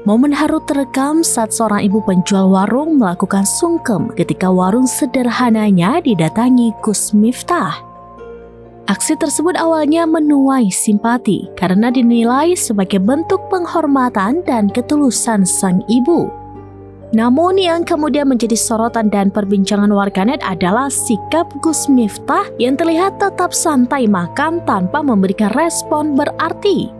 Momen haru terekam saat seorang ibu penjual warung melakukan sungkem ketika warung sederhananya didatangi Gus Miftah. Aksi tersebut awalnya menuai simpati karena dinilai sebagai bentuk penghormatan dan ketulusan sang ibu. Namun yang kemudian menjadi sorotan dan perbincangan warganet adalah sikap Gus Miftah yang terlihat tetap santai makan tanpa memberikan respon berarti.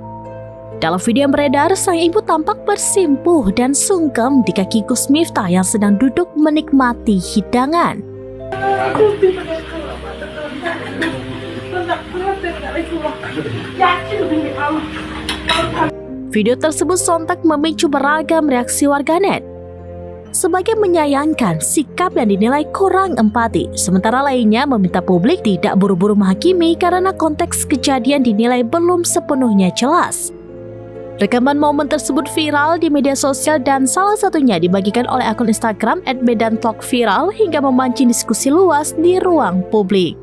Dalam video yang beredar, sang ibu tampak bersimpuh dan sungkem di kaki Gus Miftah yang sedang duduk menikmati hidangan. Video tersebut sontak memicu beragam reaksi warganet. Sebagian menyayangkan sikap yang dinilai kurang empati, sementara lainnya meminta publik tidak buru-buru menghakimi karena konteks kejadian dinilai belum sepenuhnya jelas. Rekaman momen tersebut viral di media sosial dan salah satunya dibagikan oleh akun Instagram @medantalkviral hingga memancing diskusi luas di ruang publik.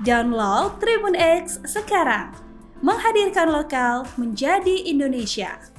Download Tribun X sekarang, menghadirkan lokal menjadi Indonesia.